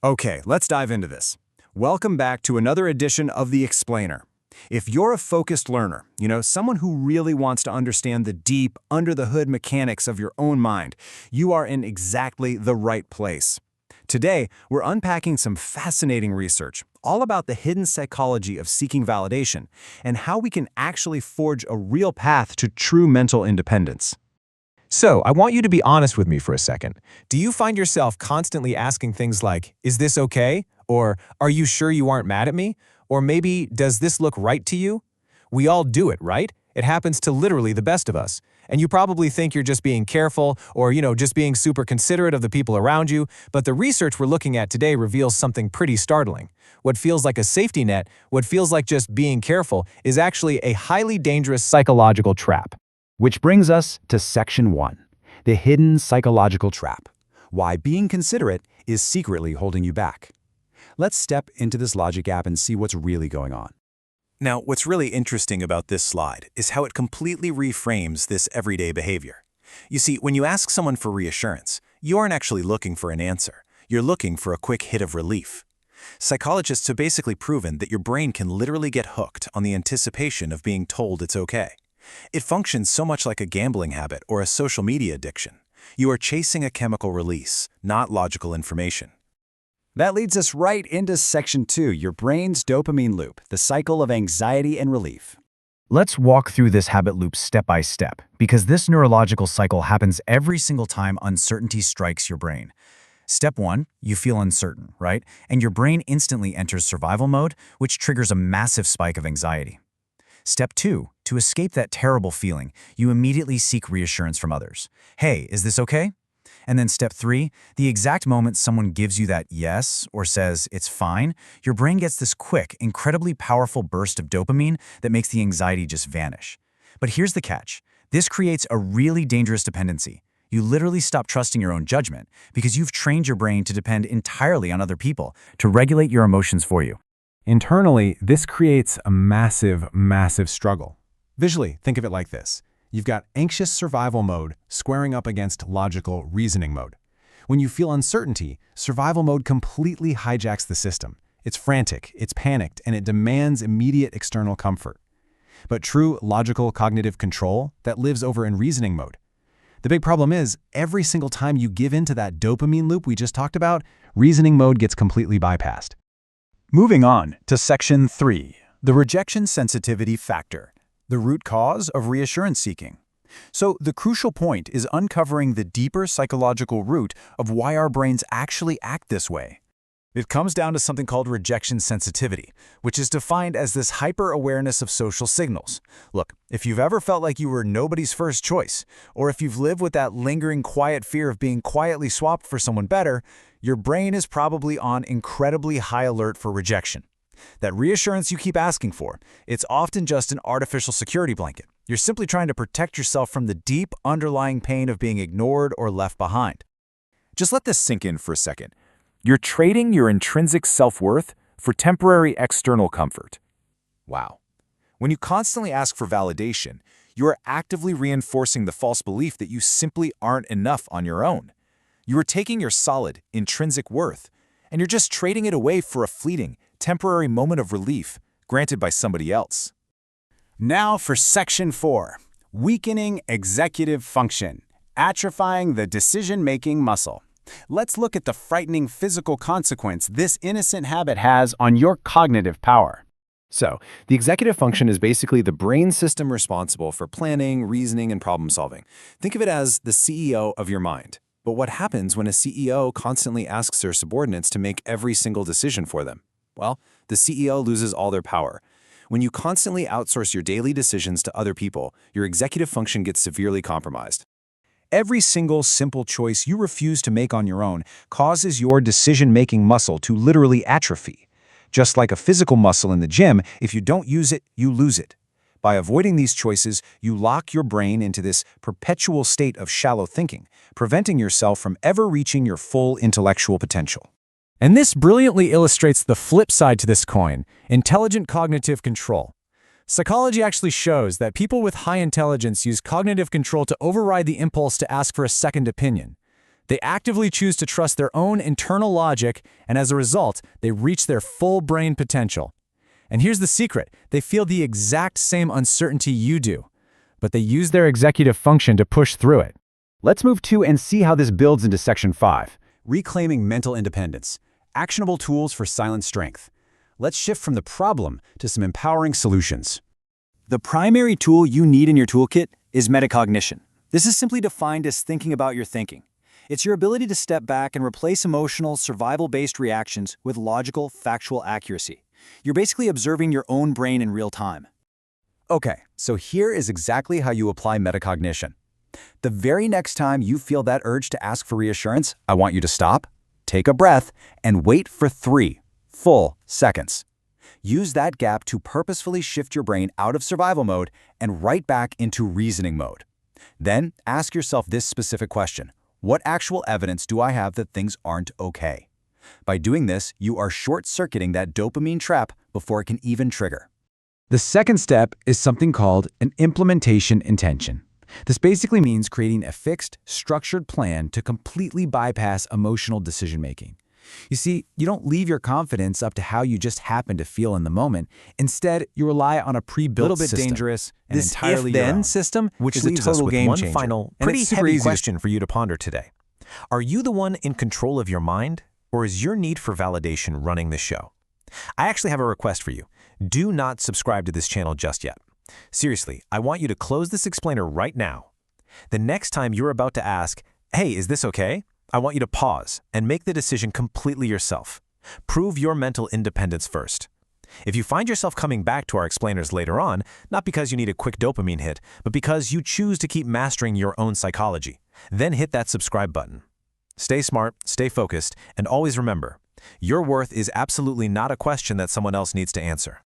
Okay, let's dive into this. Welcome back to another edition of The Explainer. If you're a focused learner, someone who really wants to understand the deep, under-the-hood mechanics of your own mind, you are in exactly the right place. Today, we're unpacking some fascinating research, all about the hidden psychology of seeking validation, and how we can actually forge a real path to true mental independence. So, I want you to be honest with me for a second. Do you find yourself constantly asking things like, is this okay? Or, are you sure you aren't mad at me? Or maybe, does this look right to you? We all do it, right? It happens to literally the best of us. And you probably think you're just being careful or, just being super considerate of the people around you, but the research we're looking at today reveals something pretty startling. What feels like a safety net, what feels like just being careful, is actually a highly dangerous psychological trap. Which brings us to Section 1, the hidden psychological trap. Why being considerate is secretly holding you back. Let's step into this logic gap and see what's really going on. Now, what's really interesting about this slide is how it completely reframes this everyday behavior. You see, when you ask someone for reassurance, you aren't actually looking for an answer. You're looking for a quick hit of relief. Psychologists have basically proven that your brain can literally get hooked on the anticipation of being told it's okay. It functions so much like a gambling habit or a social media addiction. You are chasing a chemical release, not logical information. That leads us right into Section 2, your brain's dopamine loop, the cycle of anxiety and relief. Let's walk through this habit loop step by step, because this neurological cycle happens every single time uncertainty strikes your brain. Step 1, you feel uncertain, right? And your brain instantly enters survival mode, which triggers a massive spike of anxiety. Step 2, to escape that terrible feeling, you immediately seek reassurance from others. Hey, is this okay? And then Step 3, the exact moment someone gives you that yes or says it's fine, your brain gets this quick, incredibly powerful burst of dopamine that makes the anxiety just vanish. But here's the catch. This creates a really dangerous dependency. You literally stop trusting your own judgment because you've trained your brain to depend entirely on other people to regulate your emotions for you. Internally, this creates a massive, massive struggle. Visually, think of it like this. You've got anxious survival mode squaring up against logical reasoning mode. When you feel uncertainty, survival mode completely hijacks the system. It's frantic, it's panicked, and it demands immediate external comfort. But true logical cognitive control, that lives over in reasoning mode. The big problem is, every single time you give in to that dopamine loop we just talked about, reasoning mode gets completely bypassed. Moving on to Section 3, the rejection sensitivity factor, the root cause of reassurance seeking. So the crucial point is uncovering the deeper psychological root of why our brains actually act this way. It comes down to something called rejection sensitivity, which is defined as this hyper-awareness of social signals. Look, if you've ever felt like you were nobody's first choice, or if you've lived with that lingering quiet fear of being quietly swapped for someone better, your brain is probably on incredibly high alert for rejection. That reassurance you keep asking for, it's often just an artificial security blanket. You're simply trying to protect yourself from the deep underlying pain of being ignored or left behind. Just let this sink in for a second. You're trading your intrinsic self-worth for temporary external comfort. Wow. When you constantly ask for validation, you are actively reinforcing the false belief that you simply aren't enough on your own. You are taking your solid, intrinsic worth, and you're just trading it away for a fleeting, temporary moment of relief granted by somebody else. Now for Section 4, weakening executive function, atrophying the decision-making muscle. Let's look at the frightening physical consequence this innocent habit has on your cognitive power. So, the executive function is basically the brain system responsible for planning, reasoning, and problem solving. Think of it as the CEO of your mind. But what happens when a CEO constantly asks their subordinates to make every single decision for them? Well, the CEO loses all their power. When you constantly outsource your daily decisions to other people, your executive function gets severely compromised. Every single simple choice you refuse to make on your own causes your decision-making muscle to literally atrophy. Just like a physical muscle in the gym, if you don't use it, you lose it. By avoiding these choices, you lock your brain into this perpetual state of shallow thinking, preventing yourself from ever reaching your full intellectual potential. And this brilliantly illustrates the flip side to this coin, intelligent cognitive control. Psychology actually shows that people with high intelligence use cognitive control to override the impulse to ask for a second opinion. They actively choose to trust their own internal logic, and as a result, they reach their full brain potential. And here's the secret. They feel the exact same uncertainty you do, but they use their executive function to push through it. Let's move to and see how this builds into Section 5. Reclaiming mental independence. Actionable tools for silent strength. Let's shift from the problem to some empowering solutions. The primary tool you need in your toolkit is metacognition. This is simply defined as thinking about your thinking. It's your ability to step back and replace emotional, survival-based reactions with logical, factual accuracy. You're basically observing your own brain in real time. Okay, so here is exactly how you apply metacognition. The very next time you feel that urge to ask for reassurance, I want you to stop, take a breath, and wait for 3 full seconds. Use that gap to purposefully shift your brain out of survival mode and right back into reasoning mode. Then ask yourself this specific question: what actual evidence do I have that things aren't okay? By doing this, you are short-circuiting that dopamine trap before it can even trigger. The second step is something called an implementation intention. This basically means creating a fixed, structured plan to completely bypass emotional decision-making. You see, you don't leave your confidence up to how you just happen to feel in the moment. Instead, you rely on a pre-built system. A little bit dangerous and This entirely your if-then own. system, Which is a leaves us total with game one changer. final, And pretty it's super heavy easy to question for you to ponder today. Are you the one in control of your mind, or is your need for validation running the show? I actually have a request for you. Do not subscribe to this channel just yet. Seriously, I want you to close this explainer right now. The next time you're about to ask, hey, is this okay? I want you to pause and make the decision completely yourself. Prove your mental independence first. If you find yourself coming back to our explainers later on, not because you need a quick dopamine hit, but because you choose to keep mastering your own psychology, then hit that subscribe button. Stay smart, stay focused, and always remember, your worth is absolutely not a question that someone else needs to answer.